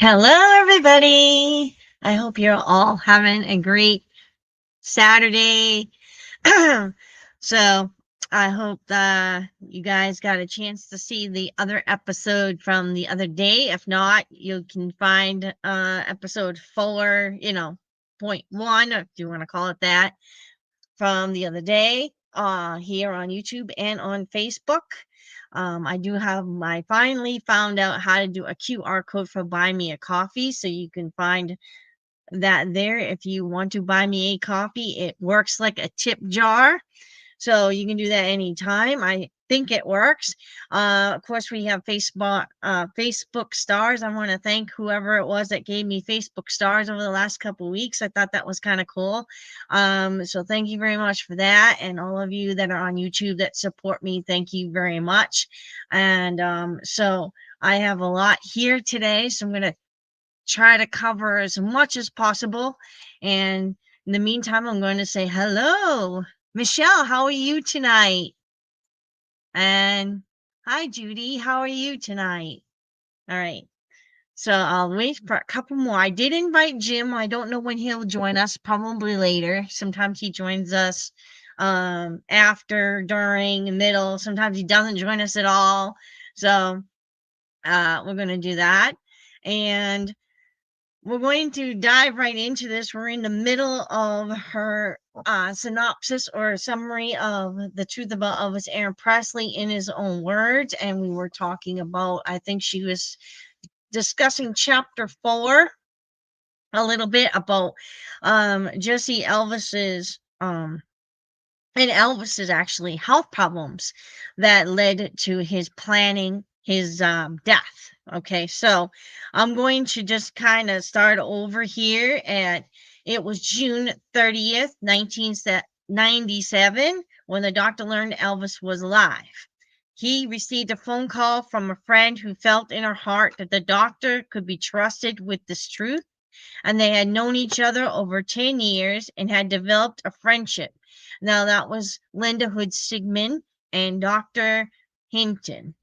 Hello, everybody. I hope you're all having a great Saturday. So, I hope you guys got a chance to see the other episode from the other day. If not, you can find episode 4, point 1, if you want to call it that, from the other day here on YouTube and on Facebook. I finally found out how to do a QR code for Buy Me a Coffee. So you can find that there if you want to buy me a coffee. It works like a tip jar. So you can do that anytime. I think it works. Of course, we have Facebook stars. I want to thank whoever it was that gave me Facebook stars over the last couple weeks. I thought that was kind of cool. So thank you very much for that. And all of you that are on YouTube that support me, thank you very much. And so I have a lot here today. So I'm going to try to cover as much as possible. And in the meantime, I'm going to say hello. Michelle, how are you tonight? And hi, Judy. How are you tonight? All right. So I'll wait for a couple more. I did invite Jim. I don't know when he'll join us, probably later. Sometimes he joins us after, during, middle. Sometimes he doesn't join us at all. So we're going to do that. And we're going to dive right into this. We're in the middle of her synopsis or summary of The Truth About Elvis Aaron Presley in his own words. And we were talking about, I think she was discussing chapter 4 a little bit about Jesse Elvis's and Elvis's actually health problems that led to his planning his death. Okay, so I'm going to just kind of start over here at it was June 30th, 1997, when the doctor learned Elvis was alive. He received a phone call from a friend who felt in her heart that the doctor could be trusted with this truth, and they had known each other over 10 years and had developed a friendship. Now, that was Linda Hood Sigmund and Dr. Hinton.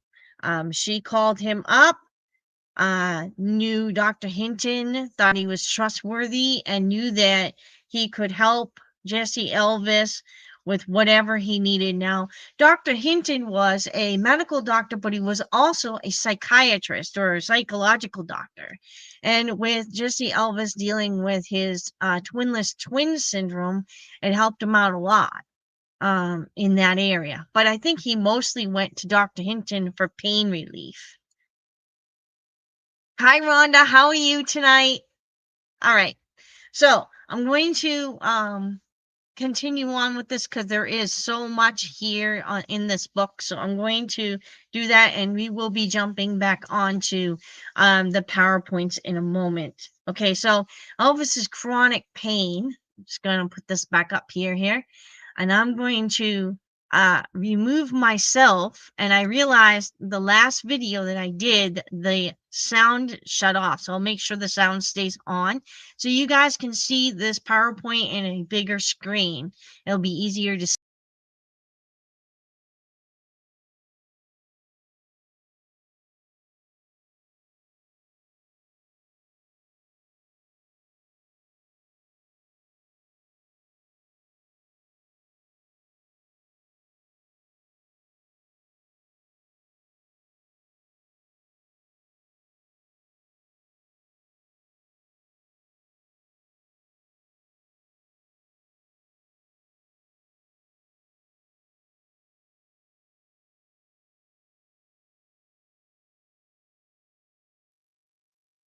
She called him up, knew Dr. Hinton, thought he was trustworthy, and knew that he could help Jesse Elvis with whatever he needed. Now, Dr. Hinton was a medical doctor, but he was also a psychiatrist or a psychological doctor. And with Jesse Elvis dealing with his twinless twin syndrome, it helped him out a lot in that area. But I think he mostly went to Dr. Hinton for pain relief. Hi, Rhonda. How are you tonight? All right. So I'm going to continue on with this because there is so much here in this book. So I'm going to do that, and we will be jumping back onto the PowerPoints in a moment. Okay, so Elvis's chronic pain. I'm just going to put this back up here, and I'm going to remove myself. And I realized the last video that I did, the sound shut off. So I'll make sure the sound stays on so you guys can see this PowerPoint in a bigger screen. It'll be easier to see.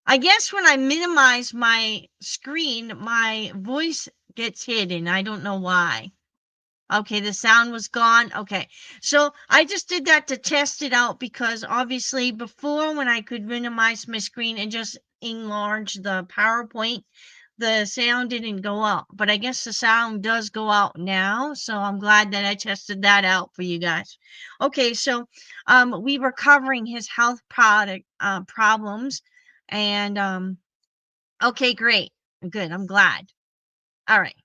I guess when I minimize my screen, my voice gets hidden. I don't know why. Okay, the sound was gone. Okay, so I just did that to test it out because obviously before when I could minimize my screen and just enlarge the PowerPoint, the sound didn't go out. But I guess the sound does go out now, so I'm glad that I tested that out for you guys. Okay, so we were covering his health problems, and okay, great, good. I'm glad. All right.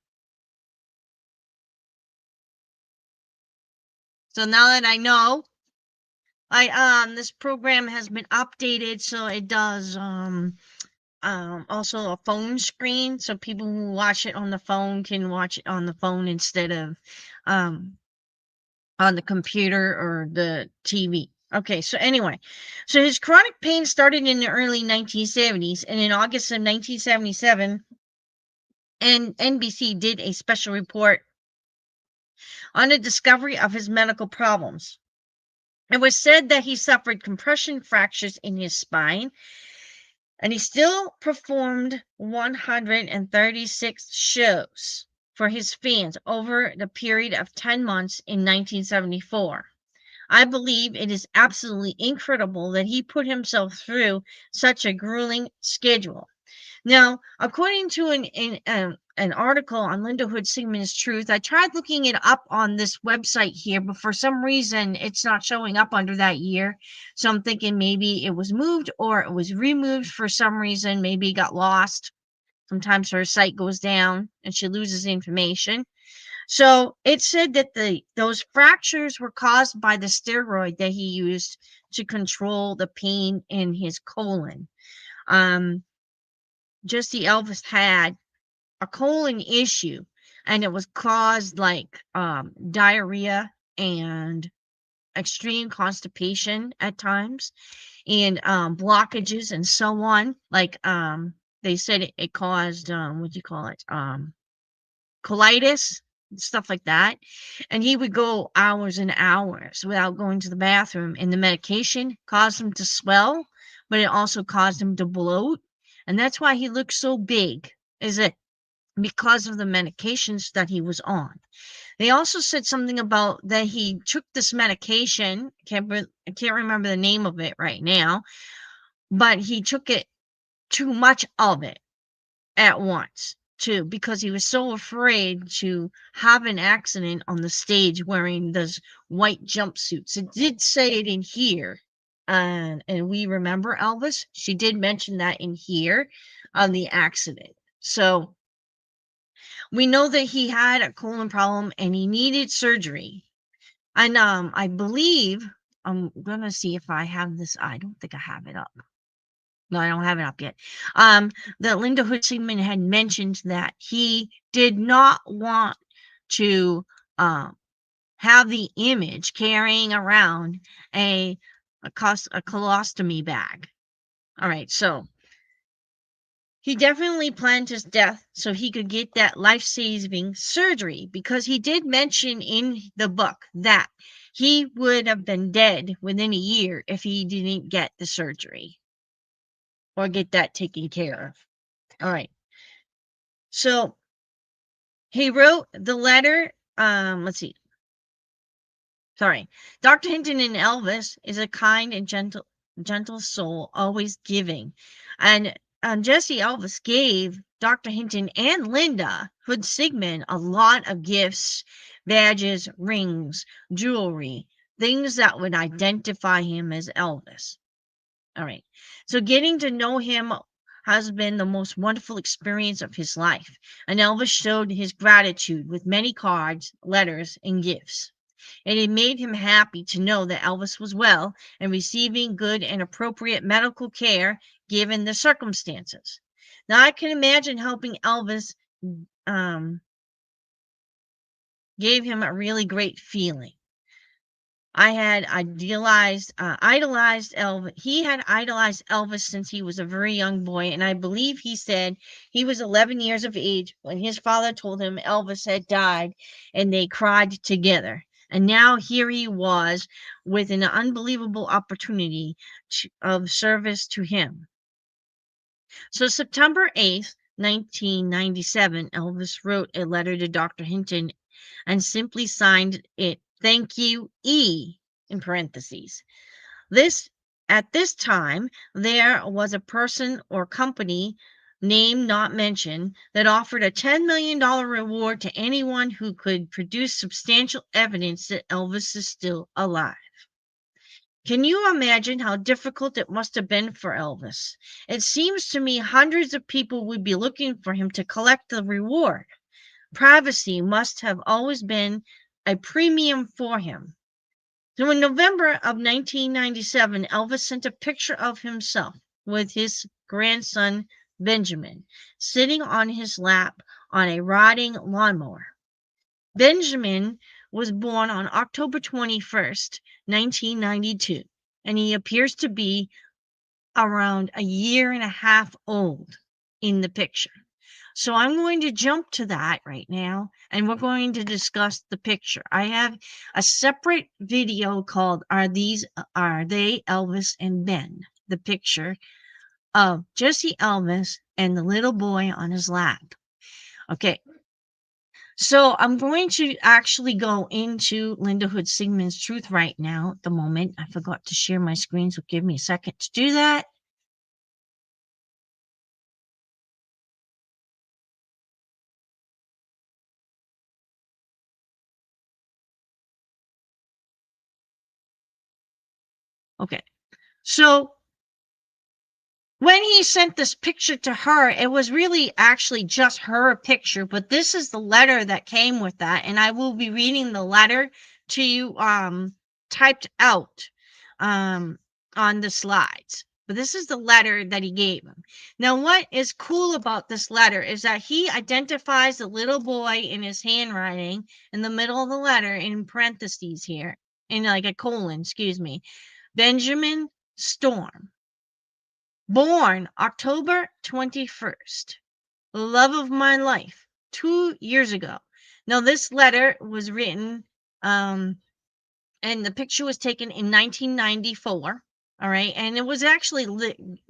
So now that I know, this program has been updated so it does also a phone screen, so people who watch it on the phone can watch it on the phone instead of on the computer or the TV. Okay, so anyway, so his chronic pain started in the early 1970s, and in August of 1977, NBC did a special report on the discovery of his medical problems. It was said that he suffered compression fractures in his spine, and he still performed 136 shows for his fans over the period of 10 months in 1974. I believe it is absolutely incredible that he put himself through such a grueling schedule. Now, according to an article on Linda Hood Sigmund's Truth, I tried looking it up on this website here, but for some reason it's not showing up under that year. So I'm thinking maybe it was moved or it was removed for some reason. Maybe it got lost. Sometimes her site goes down and she loses information. So it said that those fractures were caused by the steroid that he used to control the pain in his colon. Jesse Elvis had a colon issue, and it was caused like diarrhea and extreme constipation at times, and blockages and so on. Like they said it caused what do you call it? Colitis, stuff like that. And he would go hours and hours without going to the bathroom, and the medication caused him to swell, but it also caused him to bloat. And that's why he looked so big, is it because of the medications that he was on. They also said something about that he took this medication. I can't remember the name of it right now, but he took it too much of it at once too, because he was so afraid to have an accident on the stage wearing those white jumpsuits. It did say it in here. And we remember Elvis. She did mention that in here on the accident. So we know that he had a colon problem and he needed surgery. And I believe I'm gonna see if I have this. I don't think I have it up. No, I don't have it up yet. That Linda Hood Sigmund had mentioned that he did not want to have the image carrying around a colostomy bag. All right, so he definitely planned his death so he could get that life-saving surgery, because he did mention in the book that he would have been dead within a year if he didn't get the surgery or get that taken care of. All right. So he wrote the letter. Let's see. Sorry. Dr. Hinton in Elvis is a kind and gentle soul, always giving. And Jesse Elvis gave Dr. Hinton and Linda Hood Sigmund a lot of gifts, badges, rings, jewelry, things that would identify him as Elvis. All right. So getting to know him has been the most wonderful experience of his life. And Elvis showed his gratitude with many cards, letters, and gifts. And it made him happy to know that Elvis was well and receiving good and appropriate medical care given the circumstances. Now I can imagine helping Elvis gave him a really great feeling. I had idolized Elvis. He had idolized Elvis since he was a very young boy, and I believe he said he was 11 years of age when his father told him Elvis had died, and they cried together. And now here he was with an unbelievable opportunity of service to him. So September 8th, 1997, Elvis wrote a letter to Dr. Hinton and simply signed it, "Thank you, E," in parentheses. At this time, there was a person or company, name not mentioned, that offered a $10 million reward to anyone who could produce substantial evidence that Elvis is still alive. Can you imagine how difficult it must have been for Elvis? It seems to me hundreds of people would be looking for him to collect the reward. Privacy must have always been a premium for him. So in November of 1997, Elvis sent a picture of himself with his grandson, Benjamin, sitting on his lap on a rotting lawnmower. Benjamin was born on October 21st, 1992, and he appears to be around a year and a half old in the picture. So I'm going to jump to that right now, and we're going to discuss the picture. I have a separate video called Are They Elvis and Ben? The picture of Jesse Elvis and the little boy on his lap. Okay. So I'm going to actually go into Linda Hood Sigmund's truth right now at the moment. I forgot to share my screen, so give me a second to do that. Okay. So when he sent this picture to her, it was really actually just her picture, but this is the letter that came with that, and I will be reading the letter to you typed out on the slides. But this is the letter that he gave him. Now, what is cool about this letter is that he identifies the little boy in his handwriting in the middle of the letter in parentheses here, in like a colon, excuse me, Benjamin Storm. Born October 21st, love of my life, 2 years ago. Now, this letter was written, and the picture was taken in 1994. All right. And it was actually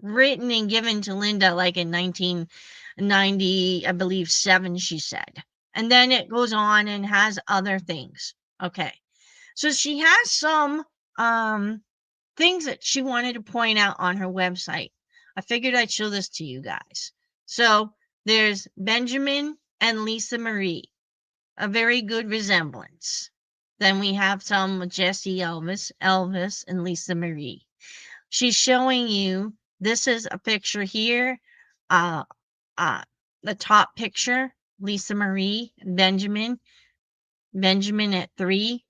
written and given to Linda like in 1990, I believe, 7, she said. And then it goes on and has other things. Okay. So she has some things that she wanted to point out on her website. I figured I'd show this to you guys. So there's Benjamin and Lisa Marie, a very good resemblance. Then we have some Jesse Elvis, and Lisa Marie. She's showing you, this is a picture here. The top picture, Lisa Marie, Benjamin at 3,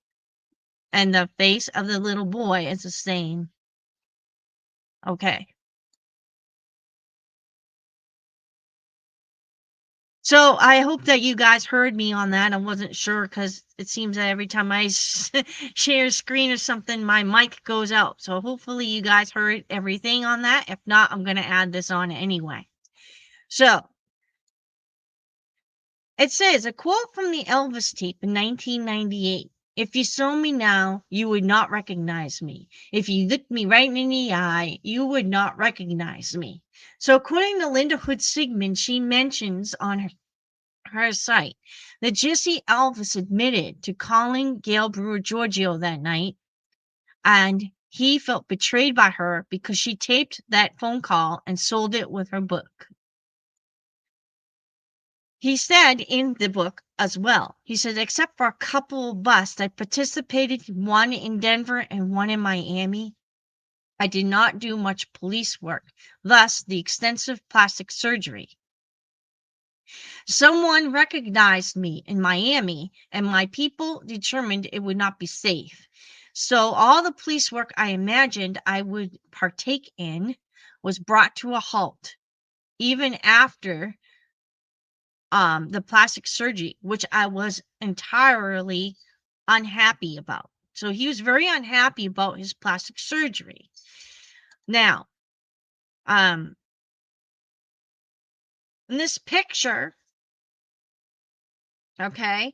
and the face of the little boy is the same. Okay. So I hope that you guys heard me on that. I wasn't sure because it seems that every time I share a screen or something, my mic goes out. So hopefully you guys heard everything on that. If not, I'm going to add this on anyway. So it says a quote from the Elvis tape in 1998. If you saw me now, you would not recognize me. If you looked me right in the eye, you would not recognize me. So according to Linda Hood Sigmund, she mentions on her site that Jesse Elvis admitted to calling Gail Brewer Giorgio that night, and he felt betrayed by her because she taped that phone call and sold it with her book. He said in the book as well, he said, except for a couple of busts, I participated in one in Denver and one in Miami. I did not do much police work, thus the extensive plastic surgery. Someone recognized me in Miami, and my people determined it would not be safe. So all the police work I imagined I would partake in was brought to a halt, even after the plastic surgery, which I was entirely unhappy about. So he was very unhappy about his plastic surgery. Now, in this picture, okay,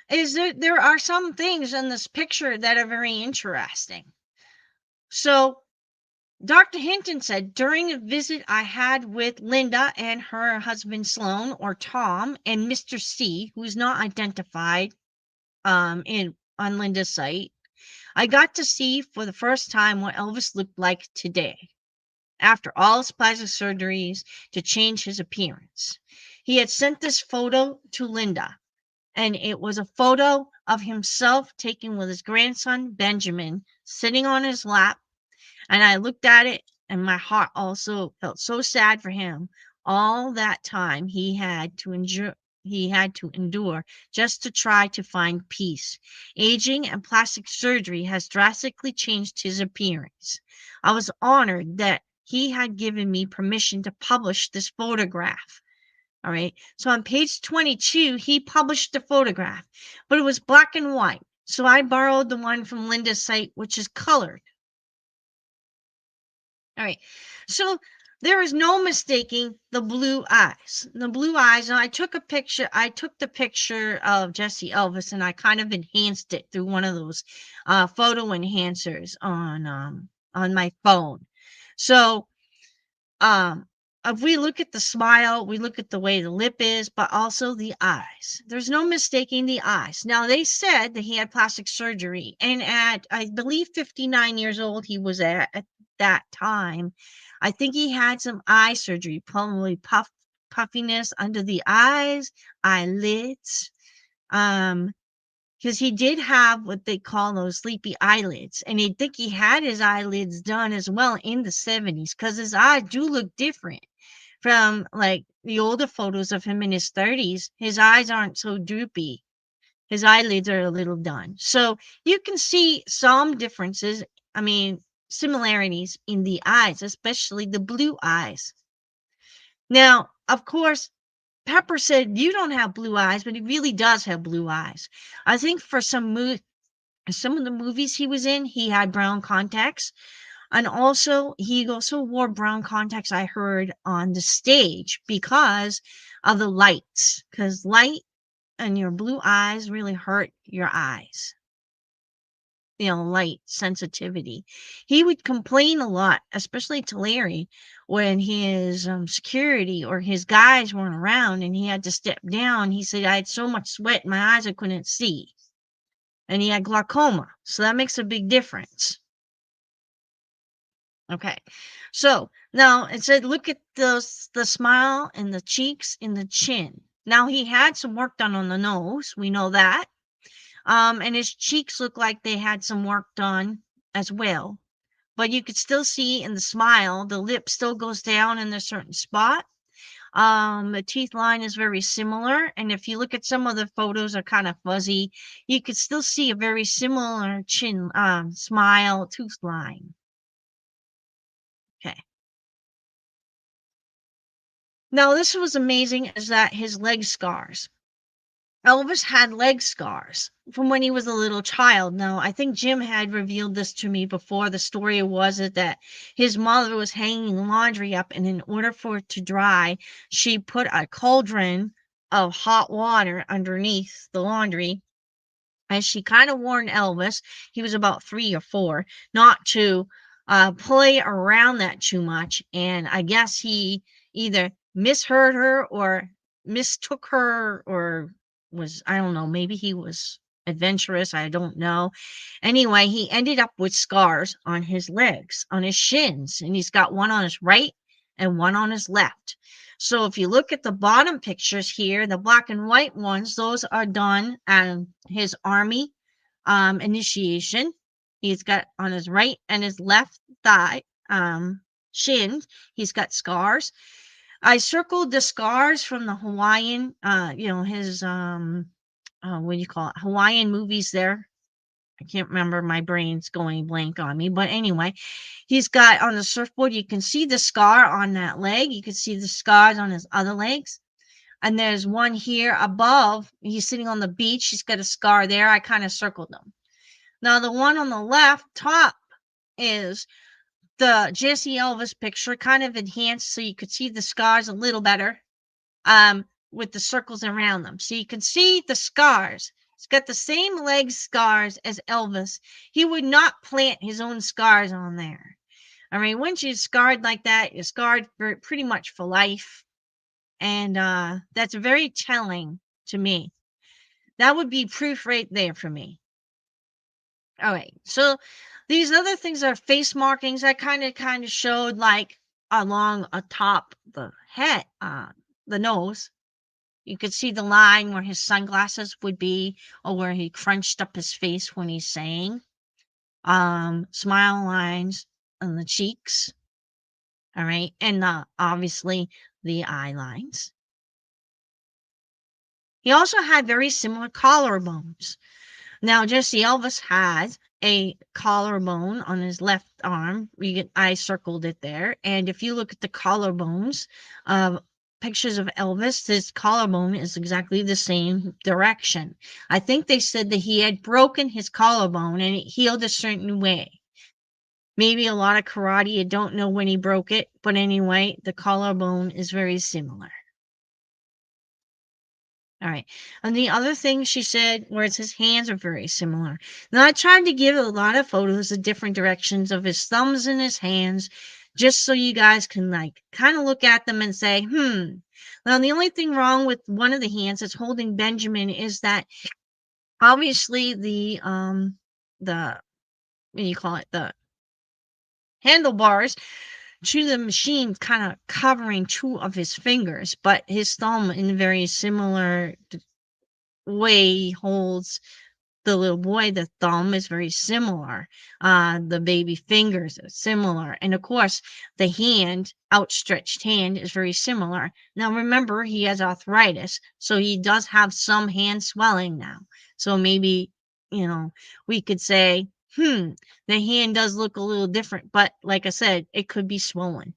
is there are some things in this picture that are very interesting. So Dr. Hinton said, during a visit I had with Linda and her husband Sloan, or Tom, and Mr. C, who is not identified on Linda's site, I got to see for the first time what Elvis looked like today, after all his plastic surgeries to change his appearance. He had sent this photo to Linda, and it was a photo of himself taken with his grandson, Benjamin, sitting on his lap. And I looked at it, and my heart also felt so sad for him. All that time he had to endure just to try to find peace. Aging and plastic surgery has drastically changed his appearance. I was honored that he had given me permission to publish this photograph. All right. So on page 22, he published the photograph, but it was black and white. So I borrowed the one from Linda's site, which is colored. All right. So there is no mistaking the blue eyes. The blue eyes. And I took a picture. I took the picture of Jesse Elvis and I kind of enhanced it through one of those photo enhancers on my phone. So if we look at the smile, we look at the way the lip is, but also the eyes. There's no mistaking the eyes. Now, they said that he had plastic surgery, and at, I believe, 59 years old, he was at that time. I think he had some eye surgery, probably puffiness under the eyes, eyelids. Because he did have what they call those sleepy eyelids, and I think he had his eyelids done as well in the 70s, because his eyes do look different from like the older photos of him in his 30s. His eyes aren't so droopy. His eyelids are a little done. So you can see some differences, I mean, similarities in the eyes, especially the blue eyes. Now, of course, Pepper said, "You don't have blue eyes," but he really does have blue eyes. I think for some of the movies he was in, he had brown contacts. And also, he also wore brown contacts, I heard, on the stage because of the lights. Because light and your blue eyes really hurt your eyes. Light sensitivity. He would complain a lot, especially to Larry, when his security or his guys weren't around and he had to step down. He said, "I had so much sweat in my eyes I couldn't see." And he had glaucoma. So that makes a big difference. Okay. So now it said, look at the smile and the cheeks and the chin. Now he had some work done on the nose. We know that. And his cheeks look like they had some work done as well. But you could still see in the smile, the lip still goes down in a certain spot. The teeth line is very similar. And if you look at some of the photos are kind of fuzzy, you could still see a very similar chin, smile, tooth line. Okay. Now, this was amazing is that his leg scars. Elvis had leg scars from when he was a little child. Now, I think Jim had revealed this to me before. The story was that his mother was hanging laundry up, and in order for it to dry, she put a cauldron of hot water underneath the laundry. And she kind of warned Elvis, he was about 3 or 4, not to play around that too much. And I guess he either misheard her or mistook her or I don't know, maybe he was adventurous. I don't know. Anyway, he ended up with scars on his legs, on his shins, and he's got one on his right and one on his left. So if you look at the bottom pictures here, the black and white ones, those are done at his army initiation. He's got on his right and his left thigh, shin, he's got scars. I circled the scars from the Hawaiian, his, what do you call it? Hawaiian movies there. I can't remember. My brain's going blank on me. But anyway, he's got on the surfboard, you can see the scar on that leg. You can see the scars on his other legs. And there's one here above. He's sitting on the beach. He's got a scar there. I kind of circled them. Now, the one on the left top is the Jesse Elvis picture, kind of enhanced so you could see the scars a little better with the circles around them. So you can see the scars. He's got the same leg scars as Elvis. He would not plant his own scars on there. I mean, once you're scarred like that, you're scarred for pretty much for life. And that's very telling to me. That would be proof right there for me. All right. So these other things are face markings. I kind of showed like along atop the head, the nose. You could see the line where his sunglasses would be, or where he crunched up his face when he's saying. Smile lines on the cheeks. All right. And obviously the eye lines. He also had very similar collarbones. Now, Jesse Elvis had a collarbone on his left arm. I circled it there. And if you look at the collarbones of pictures of Elvis, his collarbone is exactly the same direction. I think they said that he had broken his collarbone and it healed a certain way. Maybe a lot of karate, you don't know when he broke it, but anyway, the collarbone is very similar. All right. And the other thing she said was his hands are very similar. Now, I tried to give a lot of photos of different directions of his thumbs and his hands, just so you guys can like kind of look at them and say, Now, the only thing wrong with one of the hands that's holding Benjamin is that obviously the what do you call it? The handlebars to the machine kind of covering two of his fingers, but his thumb in very similar way holds the little boy. The thumb is very similar. The baby fingers are similar. And of course, the hand, outstretched hand, is very similar. Now, remember, he has arthritis, so he does have some hand swelling now. So maybe, we could say, the hand does look a little different. But like I said, it could be swollen.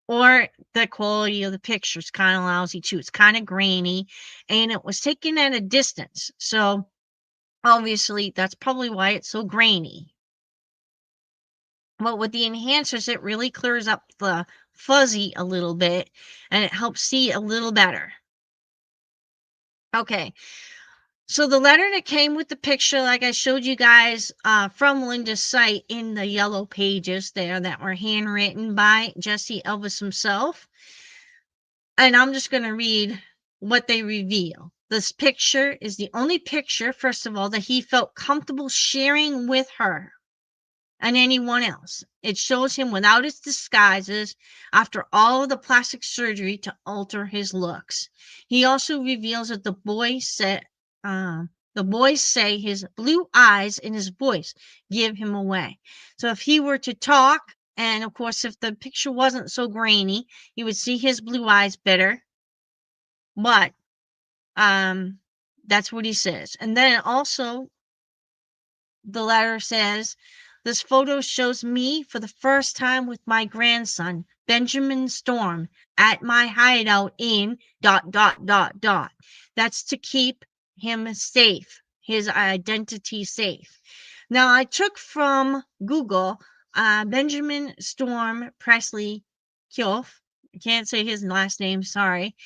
Or the quality of the picture is kind of lousy too. It's kind of grainy, and it was taken at a distance. So obviously, that's probably why it's so grainy. But with the enhancers, it really clears up the fuzzy a little bit, and it helps see a little better. Okay, so the letter that came with the picture, like I showed you guys from Linda's site in the yellow pages there that were handwritten by Jesse Elvis himself. And I'm just going to read what they reveal. This picture is the only picture, first of all, that he felt comfortable sharing with her and anyone else. It shows him without his disguises after all of the plastic surgery to alter his looks. He also reveals that the boys say his blue eyes and his voice give him away. So if he were to talk, and of course, if the picture wasn't so grainy, you would see his blue eyes better. But that's what he says. And then also, the letter says, this photo shows me for the first time with my grandson, Benjamin Storm, at my hideout in ... That's to keep him safe, his identity safe. Now, I took from Google Benjamin Storm Presley Kioff. I can't say his last name, sorry.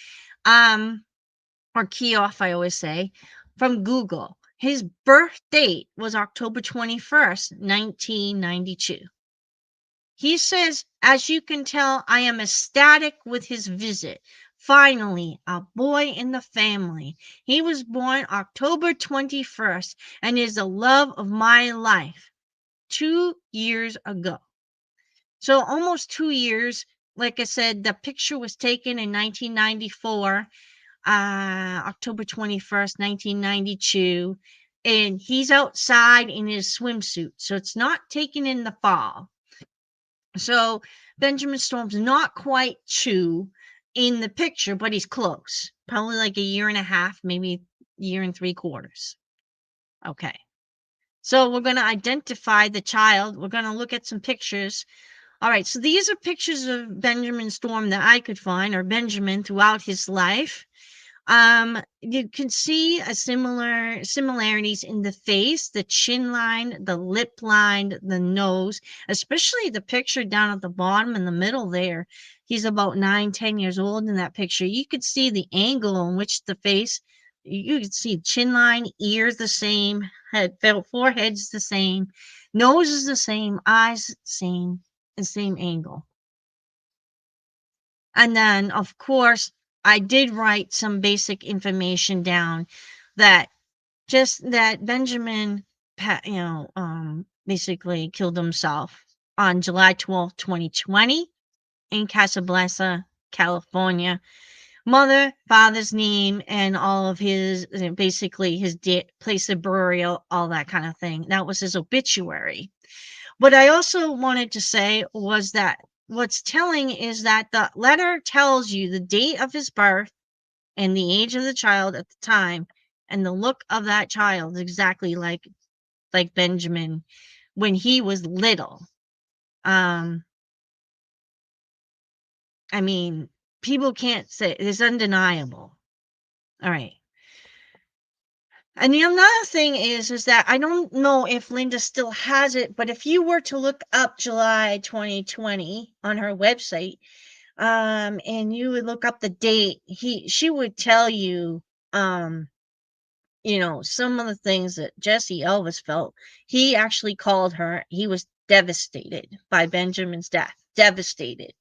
Or Kioff, I always say, from Google. His birth date was October 21st, 1992. He says, as you can tell, I am ecstatic with his visit. Finally, a boy in the family. He was born October 21st and is the love of my life 2 years ago. So almost 2 years. Like I said, the picture was taken in 1994. October 21st, 1992, and he's outside in his swimsuit. So it's not taken in the fall. So Benjamin Storm's not quite 2 in the picture, but he's close. Probably like a year and a half, maybe year and 3/4. Okay. So we're going to identify the child. We're going to look at some pictures. All right. So these are pictures of Benjamin Storm that I could find, or Benjamin, throughout his life. You can see similarities in the face, the chin line, the lip line, the nose, especially the picture down at the bottom in the middle there. He's about 9-10 years old in that picture. You could see the angle in which the face, you could see chin line, ears the same, forehead's the same, nose is the same, eyes the same angle. And then, of course, I did write some basic information down that Benjamin, basically killed himself on July 12th, 2020 in Casablanca, California. Mother, father's name, and all of his, basically his place of burial, all that kind of thing. That was his obituary. What I also wanted to say was that what's telling is that the letter tells you the date of his birth and the age of the child at the time, and the look of that child exactly like like Benjamin when he was little. I mean, people can't say it's undeniable. All right. And the another thing is that I don't know if Linda still has it, but if you were to look up July 2020 on her website, and you would look up the date, she would tell you, some of the things that Jesse Elvis felt. He actually called her. He was devastated by Benjamin's death. Devastated.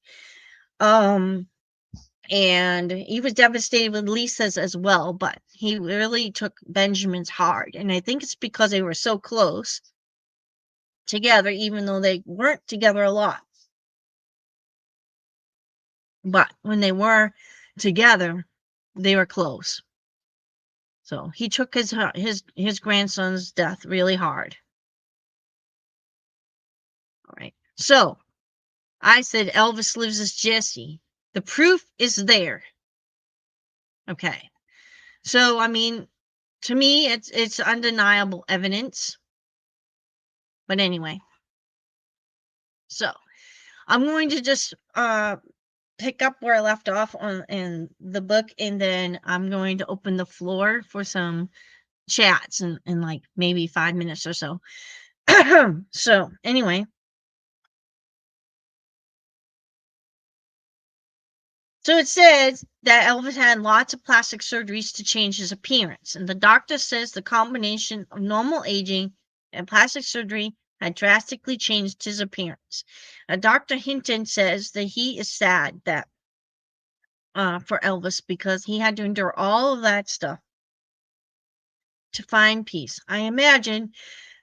And he was devastated with Lisa's as well, but he really took Benjamin's hard. And I think it's because they were so close together, even though they weren't together a lot. But when they were together, they were close. So he took his grandson's death really hard. All right. So I said Elvis lives as Jesse. The proof is there. Okay. So I mean, to me, it's undeniable evidence. But anyway, so I'm going to just pick up where I left off in the book, and then I'm going to open the floor for some chats in like maybe 5 minutes or so. So anyway, so it says that Elvis had lots of plastic surgeries to change his appearance, and the doctor says the combination of normal aging and plastic surgery had drastically changed his appearance. Dr. Hinton says that he is sad that for Elvis because he had to endure all of that stuff to find peace. I imagine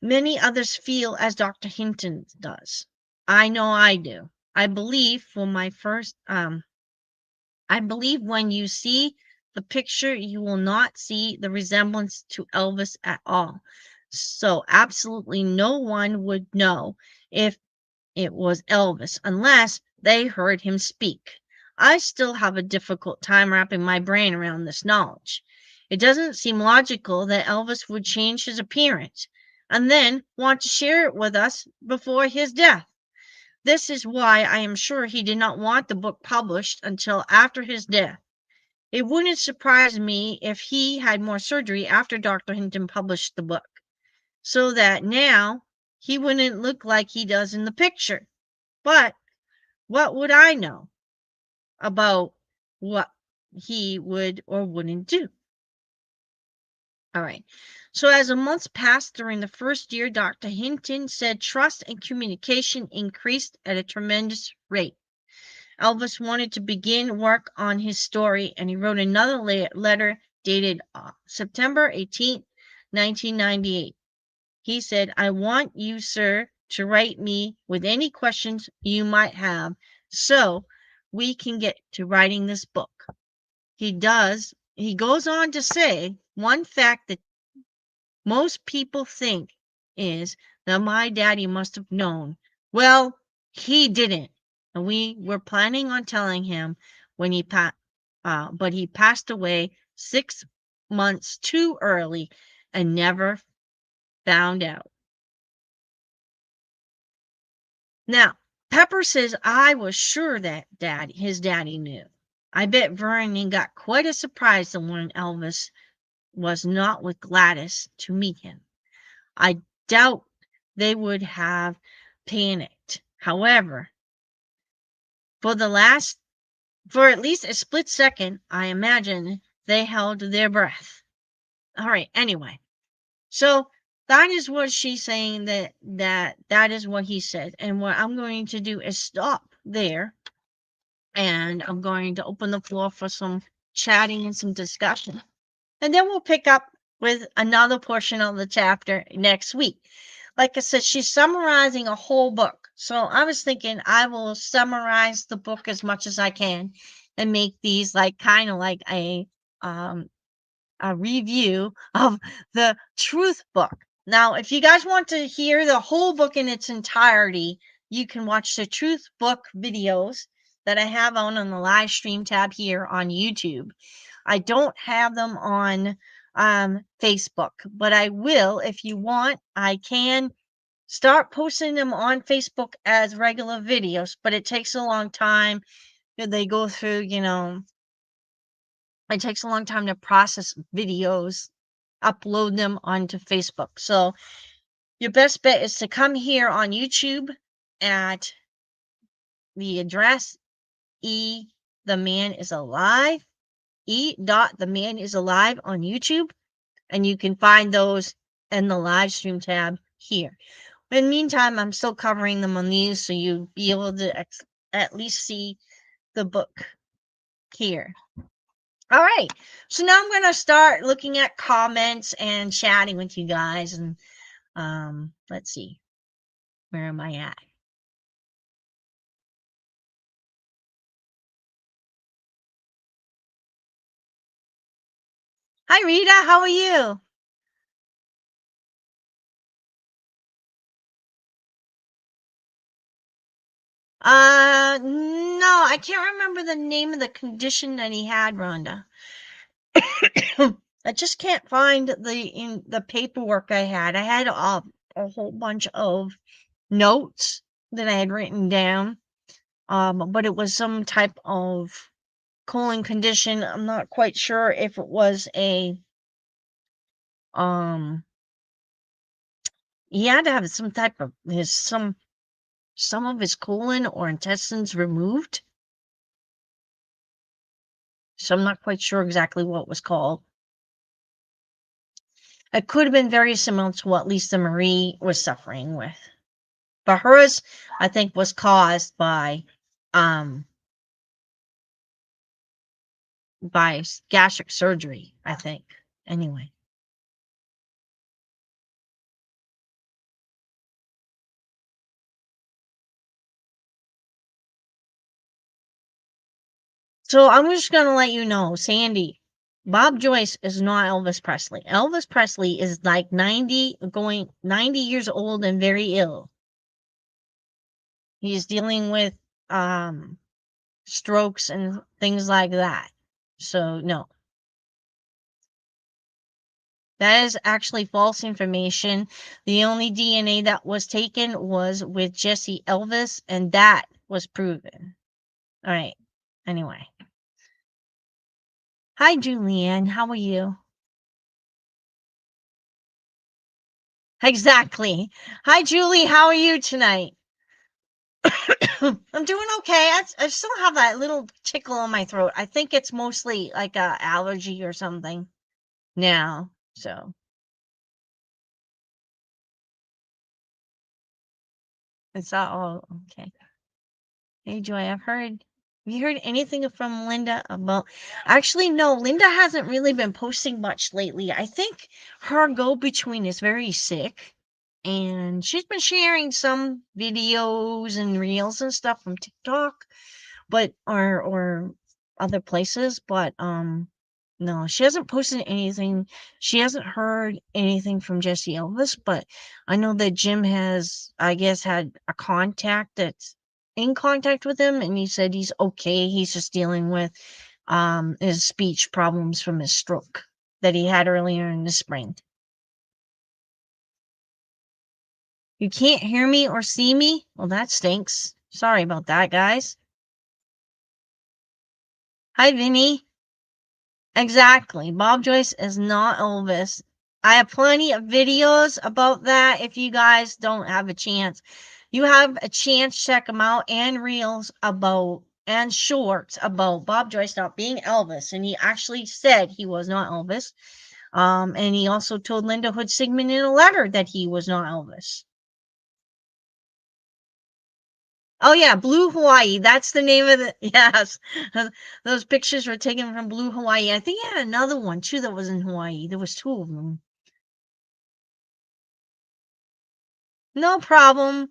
many others feel as Dr. Hinton does. I know I do. I believe when you see the picture, you will not see the resemblance to Elvis at all. So absolutely no one would know if it was Elvis unless they heard him speak. I still have a difficult time wrapping my brain around this knowledge. It doesn't seem logical that Elvis would change his appearance and then want to share it with us before his death. This is why I am sure he did not want the book published until after his death. It wouldn't surprise me if he had more surgery after Dr. Hinton published the book, so that now he wouldn't look like he does in the picture. But what would I know about what he would or wouldn't do? All right. So as the months passed during the first year, Dr. Hinton said trust and communication increased at a tremendous rate. Elvis wanted to begin work on his story, and he wrote another letter dated September 18th, 1998. He said, I want you, sir, to write me with any questions you might have so we can get to writing this book. He goes on to say, one fact that most people think is that my daddy must have known. Well, he didn't. And we were planning on telling him when but he passed away 6 months too early and never found out. Now, Pepper says I was sure that his daddy knew. I bet Vernon got quite a surprise to learn Elvis was not with Gladys to meet him. I doubt they would have panicked. However, for at least a split second, I imagine they held their breath. All right, anyway. So that is what she's saying, that is what he said. And what I'm going to do is stop there, and I'm going to open the floor for some chatting and some discussion. And then we'll pick up with another portion of the chapter next week. Like I said, she's summarizing a whole book. So I was thinking I will summarize the book as much as I can and make these like kind of like a review of the truth book. Now, if you guys want to hear the whole book in its entirety, you can watch the truth book videos that I have on the live stream tab here on YouTube. I don't have them on Facebook. But I will, if you want, I can start posting them on Facebook as regular videos, but it takes a long time. They go through, it takes a long time to process videos, upload them onto Facebook. So your best bet is to come here on YouTube at the address The Man Is Alive, The Man Is Alive on YouTube, and you can find those in the live stream tab here. In the meantime, I'm still covering them on these, so you'll be able to at least see the book here. All right, so now I'm going to start looking at comments and chatting with you guys, and let's see, where am I at? Hi, Rita, how are you? No, I can't remember the name of the condition that he had, Rhonda. I just can't find the paperwork I had. I had a whole bunch of notes that I had written down, but it was some type of colon condition. I'm not quite sure if it was um he had to have some type of some of his colon or intestines removed. So I'm not quite sure exactly what it was called. It could have been very similar to what Lisa Marie was suffering with. But hers, I think, was caused um by gastric surgery, I think. Anyway. So I'm just gonna let you know, Sandy, Bob Joyce is not Elvis Presley. Elvis Presley is like 90 years old and very ill. He's dealing with strokes and things like that. So no. That is actually false information. The only DNA that was taken was with Jesse Elvis, and that was proven. All right. Anyway. Hi, Julianne. How are you? Exactly. Hi, Julie. How are you tonight? I'm doing okay. I still have that little tickle in my throat. I think it's mostly like a allergy or something now. So it's all okay. Hey, Joy, have you heard anything from Linda about, actually, no, Linda hasn't really been posting much lately. I think her go-between is very sick, and she's been sharing some videos and reels and stuff from TikTok, but or other places, but no, she hasn't posted anything. She hasn't heard anything from Jesse Elvis, but I know that Jim has, I guess, had a contact that's in contact with him, and he said he's okay. He's just dealing with his speech problems from his stroke that he had earlier in the spring. You can't hear me or see me? Well, that stinks. Sorry about that, guys. Hi, Vinny. Exactly. Bob Joyce is not Elvis. I have plenty of videos about that if you guys don't have a chance. You have a chance, check them out, and reels about, and shorts about Bob Joyce not being Elvis. And he actually said he was not Elvis. And he also told Linda Hood Sigmund in a letter that he was not Elvis. Oh yeah, Blue Hawaii. That's the name of the, yes. Those pictures were taken from Blue Hawaii. I think he had another one too that was in Hawaii. There was two of them. No problem.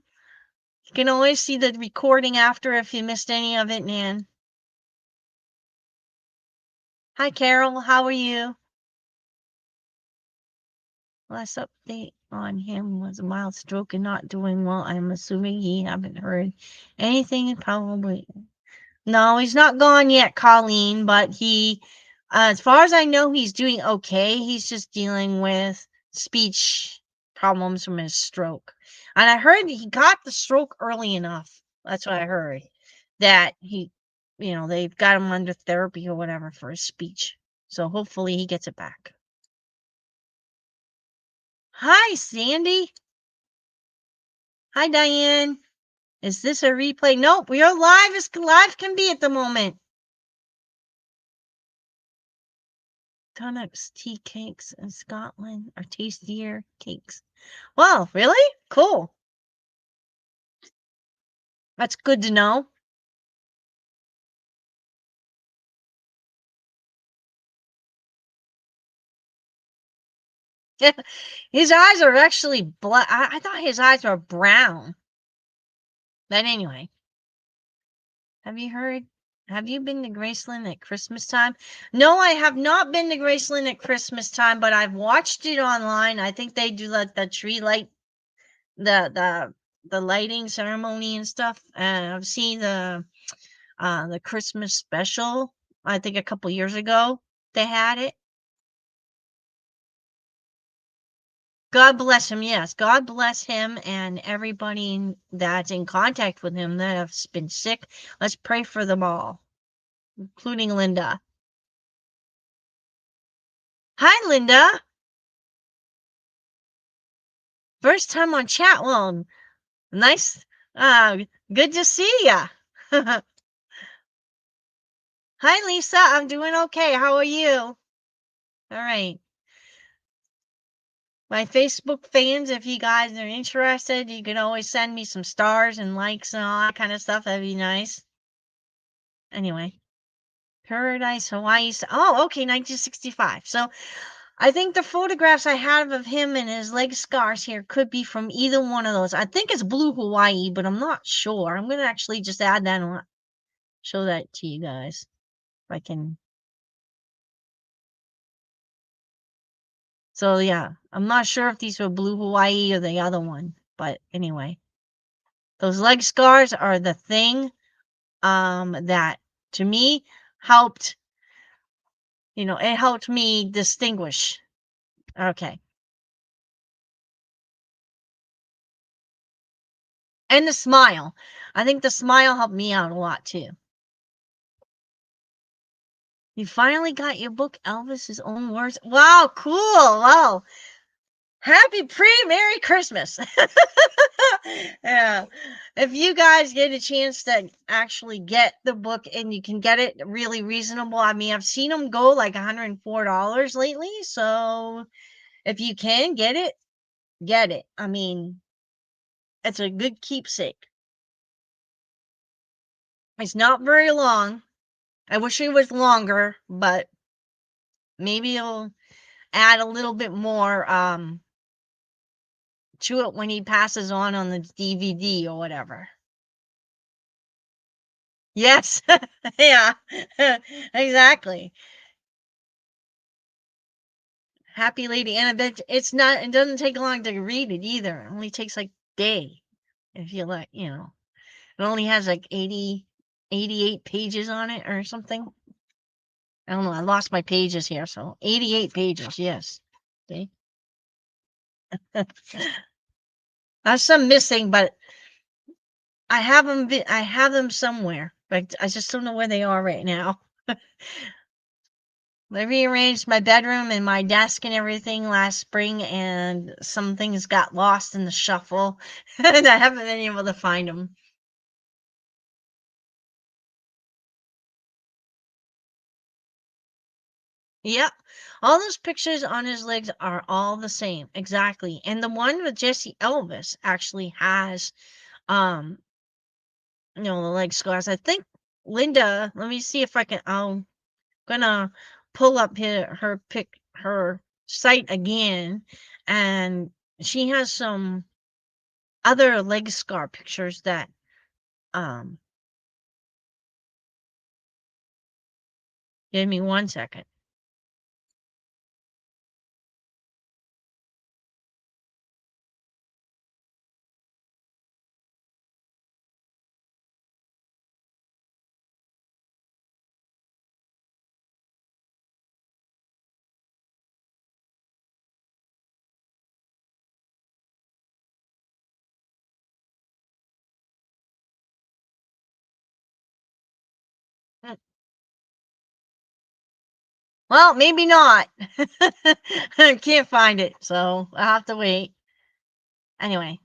You can always see the recording after if you missed any of it, Nan. Hi Carol, how are you? Last update on him was a mild stroke and not doing well. I'm assuming he haven't heard anything, probably. No, he's not gone yet, Colleen, but he As far as I know, he's doing okay. He's just dealing with speech problems from his stroke. And I heard he got the stroke early enough. That's what I heard. That he, they've got him under therapy or whatever for his speech. So hopefully he gets it back. Hi, Sandy. Hi, Diane. Is this a replay? Nope, we are live as live can be at the moment. Tunnock's tea cakes in Scotland are tastier cakes. Wow, really? Cool. That's good to know. His eyes are actually black. I thought his eyes were brown. But anyway, have you heard? Have you been to Graceland at Christmas time? No, I have not been to Graceland at Christmas time, but I've watched it online. I think they do like the tree light, the lighting ceremony and stuff. And I've seen the Christmas special. I think a couple years ago they had it. God bless him. Yes, God bless him and everybody that's in contact with him that have been sick. Let's pray for them all, including Linda. Hi, Linda. First time on chat. Well, nice. Good to see ya. Hi, Lisa. I'm doing okay. How are you? All right. My Facebook fans, if you guys are interested, you can always send me some stars and likes and all that kind of stuff. That'd be nice. Anyway, Paradise, Hawaii. Oh, okay, 1965. So I think the photographs I have of him and his leg scars here could be from either one of those. I think it's Blue Hawaii, but I'm not sure. I'm going to actually just add that and show that to you guys if I can. So yeah, I'm not sure if these were Blue Hawaii or the other one, but anyway. Those leg scars are the thing that to me helped, it helped me distinguish. Okay. And the smile. I think the smile helped me out a lot too. You finally got your book, Elvis's own words. Wow, cool. Wow. Happy Merry Christmas. Yeah. If you guys get a chance to actually get the book and you can get it really reasonable, I mean, I've seen them go like $104 lately. So if you can get it, get it. I mean, it's a good keepsake. It's not very long. I wish it was longer, but maybe it'll add a little bit more to it when he passes on the DVD or whatever. Yes. Yeah. Exactly. Happy Lady Annabeth. It doesn't take long to read it either. It only takes like a day if you like, It only has like 88 pages on it or something. I don't know. I lost my pages here. So 88 pages. Yes. See? There's some missing, but I have them. I have them somewhere, but I just don't know where they are right now. I rearranged my bedroom and my desk and everything last spring, and some things got lost in the shuffle, and I haven't been able to find them. Yep. All those pictures on his legs are all the same. Exactly. And the one with Jesse Elvis actually has the leg scars. I think Linda, let me see if I can I'm gonna pull up her site again, and she has some other leg scar pictures that um give me 1 second. Well, maybe not. I can't find it, so I'll have to wait. Anyway,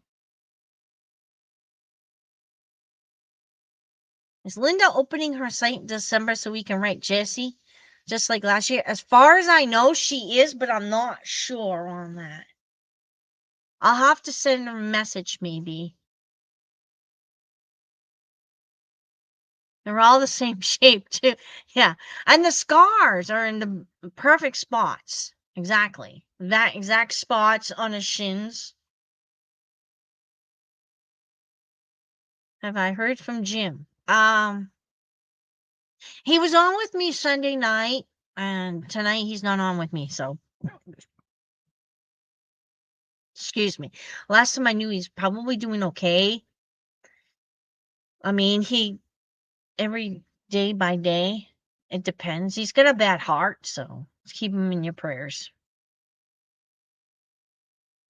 is Linda opening her site in December so we can write Jesse just like last year? As far as I know, she is, but I'm not sure on that. I'll have to send her a message maybe. They're all the same shape too. Yeah. And the scars are in the perfect spots. Exactly. That exact spots on his shins. Have I heard from Jim? He was on with me Sunday night, and tonight he's not on with me, so excuse me. Last time I knew he's probably doing okay. I mean, he every day by day, it depends. He's got a bad heart, so keep him in your prayers.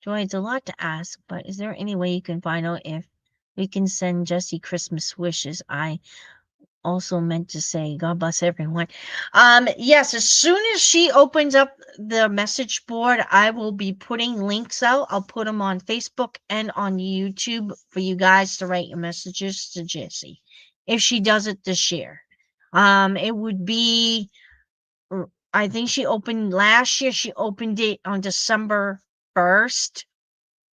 Joy, it's a lot to ask, but is there any way you can find out if we can send Jesse Christmas wishes? I also meant to say God bless everyone. Yes, as soon as she opens up the message board, I will be putting links out. I'll put them on Facebook and on YouTube for you guys to write your messages to Jessie if she does it this year. It would be I think she opened last year, she opened it on December 1st.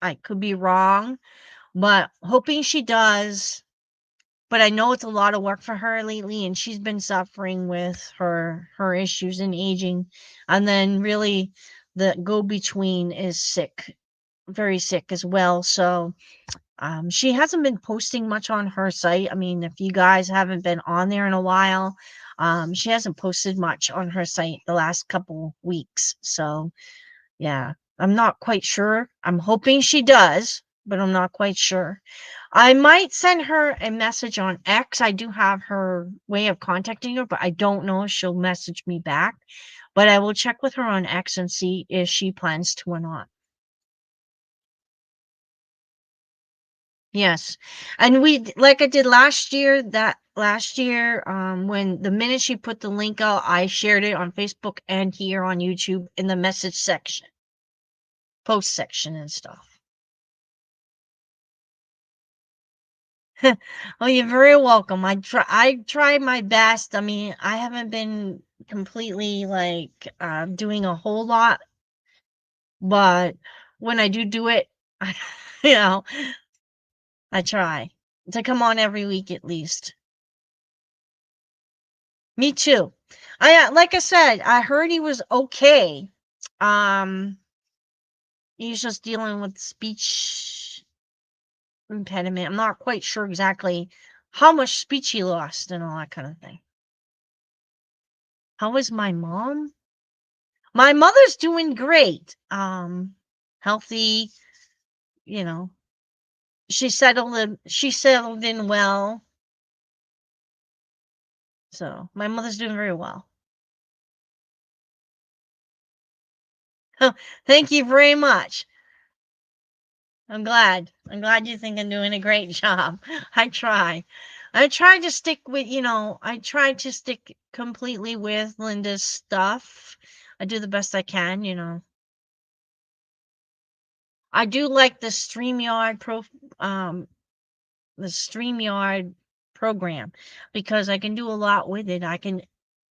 I could be wrong, but hoping she does. But I know it's a lot of work for her lately, and she's been suffering with her issues and aging. And then really the go between is sick, very sick as well. So she hasn't been posting much on her site. I mean, if you guys haven't been on there in a while, she hasn't posted much on her site the last couple weeks. So yeah, I'm not quite sure. I'm hoping she does, but I'm not quite sure. I might send her a message on X. I do have her way of contacting her, but I don't know if she'll message me back. But I will check with her on X and see if she plans to or not. Yes. And like I did last year, when the minute she put the link out, I shared it on Facebook and here on YouTube in the message section, post section and stuff. Oh, you're very welcome. I try my best. I mean, I haven't been completely like doing a whole lot, but when I do it, I, you know, I try to come on every week at least. Me too. Like I said, I heard he was okay. Um, he's just dealing with speech impediment. I'm not quite sure exactly how much speech he lost and all that kind of thing. How is my mom? My mother's doing great. Healthy, you know. She settled in well. So, my mother's doing very well. Oh, thank you very much. I'm glad. I'm glad you think I'm doing a great job. I try. I try to stick completely with Linda's stuff. I do the best I can. I do like the StreamYard program because I can do a lot with it. I can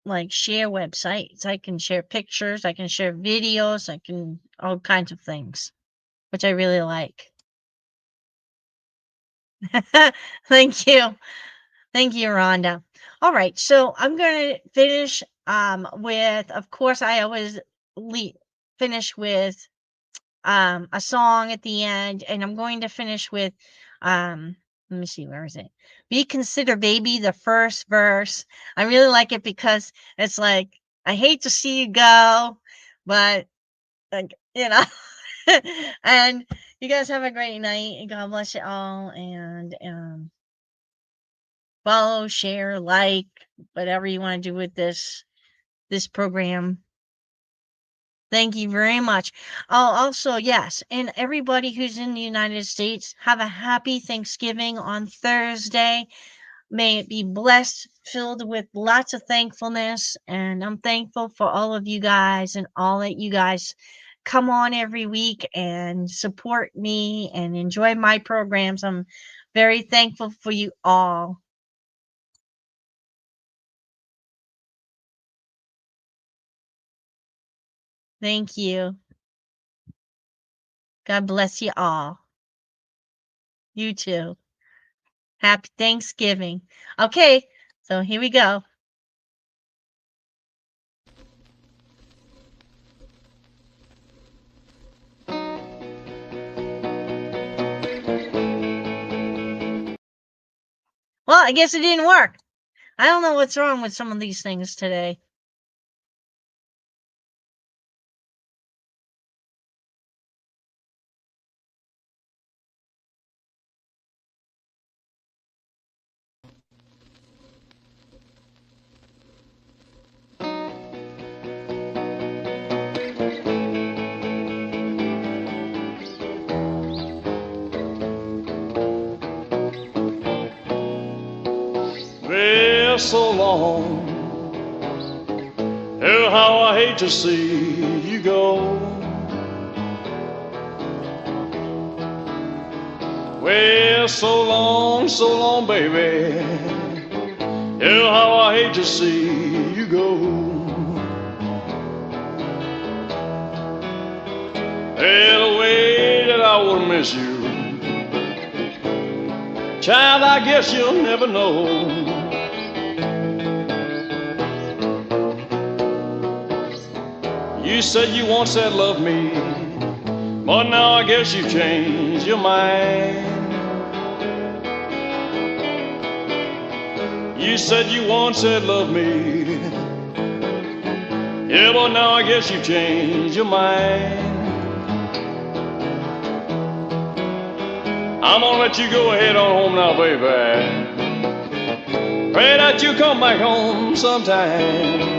like share websites, I can share pictures, I can share videos, I can all kinds of things, which I really like. Thank you. Thank you, Rhonda. All right, so I'm going to finish with, of course, I always finish with a song at the end, and I'm going to finish with let me see, where is it? Be Consider Baby, the first verse. I really like it because it's like, I hate to see you go, but like, and you guys have a great night, and God bless you all, and follow, share, like, whatever you want to do with this program. Thank you very much. Oh, also, yes, and everybody who's in the United States, have a happy Thanksgiving on Thursday. May it be blessed, filled with lots of thankfulness. And I'm thankful for all of you guys and all that you guys come on every week and support me and enjoy my programs. I'm very thankful for you all. Thank you. God bless you all. You too. Happy Thanksgiving. Okay, so here we go. Well, I guess it didn't work. I don't know what's wrong with some of these things today. Well, so long. Oh, how I hate to see you go. Well, so long, baby. Oh, how I hate to see you go. Well, the way that I would miss you, child, I guess you'll never know. You said you once said love me, but now I guess you've changed your mind. You said you once said love me, yeah, but now I guess you've changed your mind. I'm gonna let you go ahead on home now, baby. Pray that you come back home sometime.